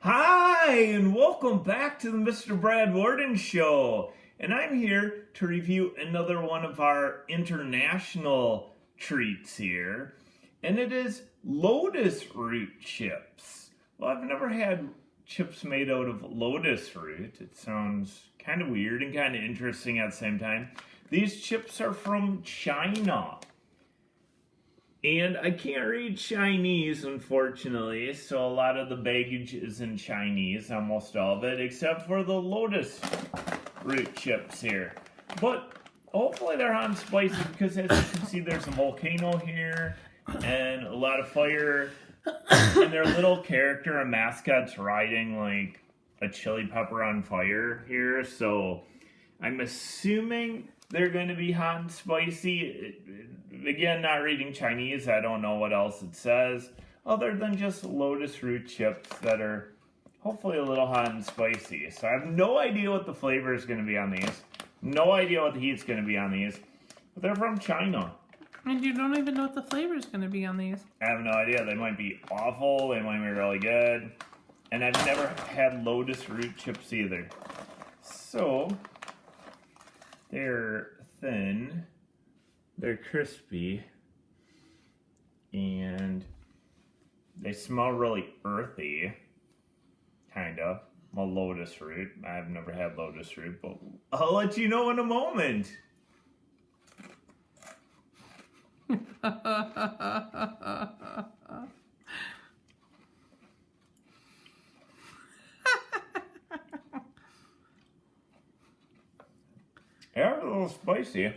Hi, and welcome back to the Mr. Brad Worden Show. And I'm here to review another one of our international treats here. And it is Lotus Root Chips. Well, I've never had chips made out of lotus root. It sounds kind of weird and kind of interesting at the same time. These chips are from China. And I can't read Chinese, unfortunately, so a lot of the baggage is in Chinese, almost all of it, except for the Lotus Root Chips here. But hopefully they're hot and spicy, because as you can see, there's a volcano here, and a lot of fire, and their little character, a mascot's riding like a chili pepper on fire here, so I'm assuming they're going to be hot and spicy. Again, not reading Chinese, I don't know what else it says, other than just Lotus Root Chips that are hopefully a little hot and spicy. So I have no idea what the flavor is going to be on these. No idea what the heat's going to be on these. But they're from China. And you don't even know what the flavor is going to be on these. I have no idea. They might be awful. They might be really good. And I've never had Lotus Root Chips either. So they're thin, they're crispy, and they smell really earthy, kind of. Well, lotus root. I've never had lotus root, but I'll let you know in a moment. They're a little spicy.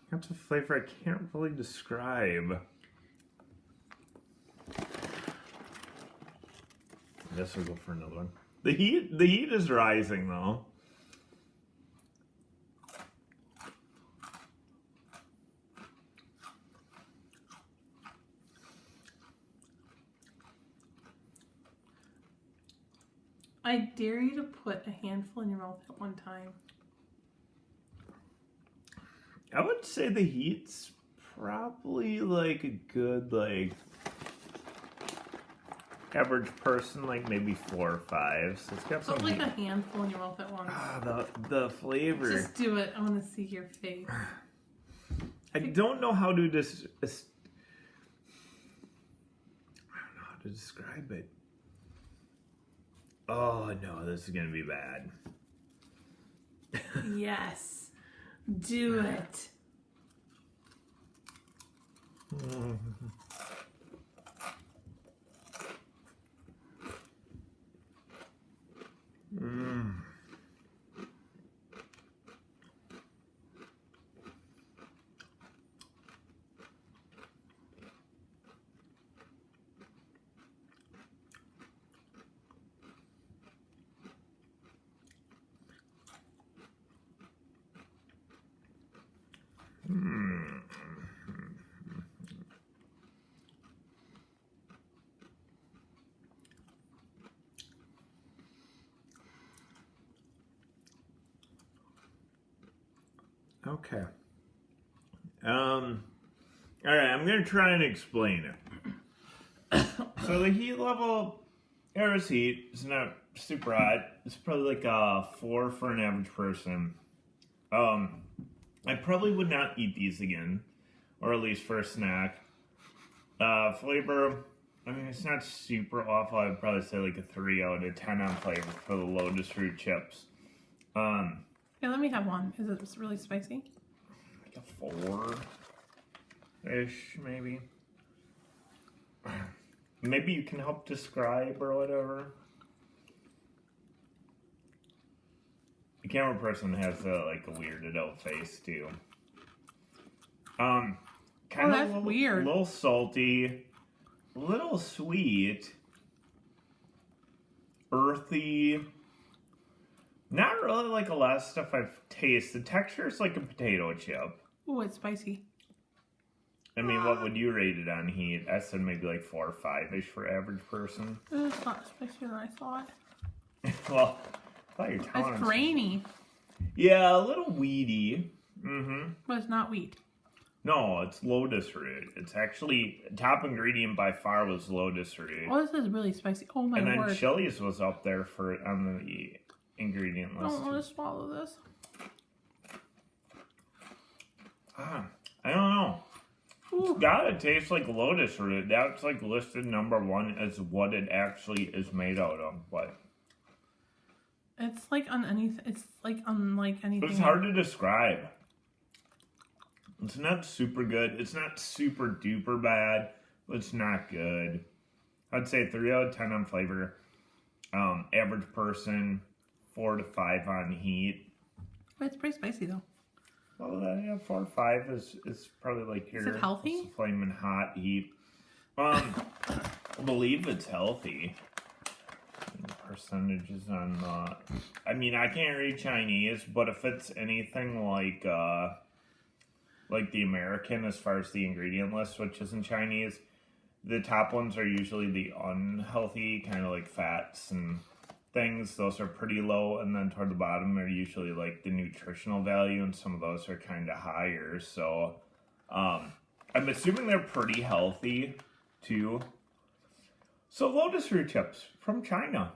That's a flavor I can't really describe. I guess we'll go for another one. The heat is rising though. I dare you to put a handful in your mouth at one time. I would say the heat's probably like a good average person, like maybe 4 or 5. So it's got some Put like heat. a handful in your mouth at once. The flavor. Just do it. I want to see your face. I don't know how to I don't know how to describe it. Oh no, this is gonna be bad. Yes. Do it. Okay. All right, I'm gonna try and explain it. So the heat level, air's heat, is not super hot. It's probably like a 4 for an average person. I probably would not eat these again, or at least for a snack. Flavor, I mean, it's not super awful. I would probably say like a 3 out of 10 on flavor for the Lotus Root Chips. Yeah, let me have one. Is it really spicy? Like a 4-ish, maybe. Maybe you can help describe or whatever. The camera person has like a weirded out face too. Kind of weird. A little salty, a little sweet, earthy. Not really like a lot of stuff I've tasted. The texture is like a potato chip. Oh, it's spicy. I mean, what would you rate it on heat? I said maybe like 4 or 5-ish for average person. It's not spicier than I thought. Well, I thought your tolerance. It's grainy. Yeah, a little weedy. Mm-hmm. But it's not wheat. No, it's lotus root. It's actually, top ingredient by far was lotus root. Oh, this is really spicy. Oh my and then word. chilies was up there on the ingredient I list. don't want to swallow this. I don't know. Ooh. It's gotta taste like lotus root. That's like listed number 1 as what it actually is made out of. But It's like on anything. It's like unlike anything. it's hard to describe. It's not super good. It's not super duper bad. But it's not good. I'd say 3 out of 10 on flavor. Average person, 4 to 5 on heat. But it's pretty spicy though. Well, yeah, 4 or 5 is probably like your... Is it healthy? Flaming hot heat. I believe it's healthy. Percentages on I mean, I can't read Chinese, but if it's anything like the American as far as the ingredient list, which isn't Chinese, the top ones are usually the unhealthy, kind of like fats and things. Those are pretty low, and then toward the bottom are usually like the nutritional value, and some of those are kind of higher. So I'm assuming they're pretty healthy too. So Lotus Root Chips from China.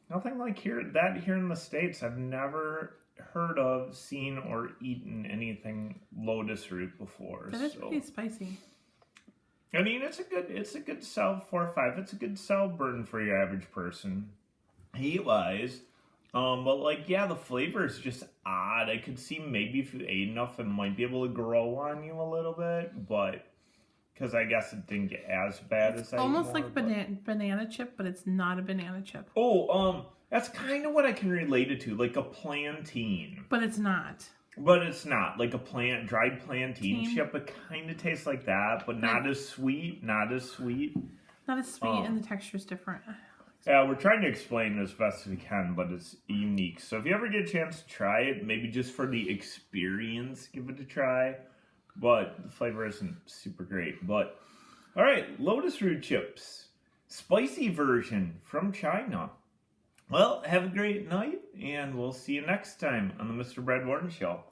Nothing like here in the States. I've never heard of, seen, or eaten anything lotus root before. That is pretty spicy. I mean, it's a good sell 4 or 5. It's a good sell burn for your average person, heat wise. But like, yeah, the flavor is just odd. I could see maybe if you ate enough, it might be able to grow on you a little bit, but because I guess it didn't get as bad as I almost like banana chip, but it's not a banana chip. Oh, that's kind of what I can relate it to, like a plantain. But it's not. But it's not like a dried plantain chip. It kind of tastes like that, but not as sweet. Not as sweet. Not as sweet, and the texture is different. Yeah, we're trying to explain as best as we can, but it's unique. So if you ever get a chance to try it, maybe just for the experience, give it a try. But the flavor isn't super great. But, all right, Lotus Root Chips. Spicy version from China. Well, have a great night, and we'll see you next time on the Mr. Brad Worden Show.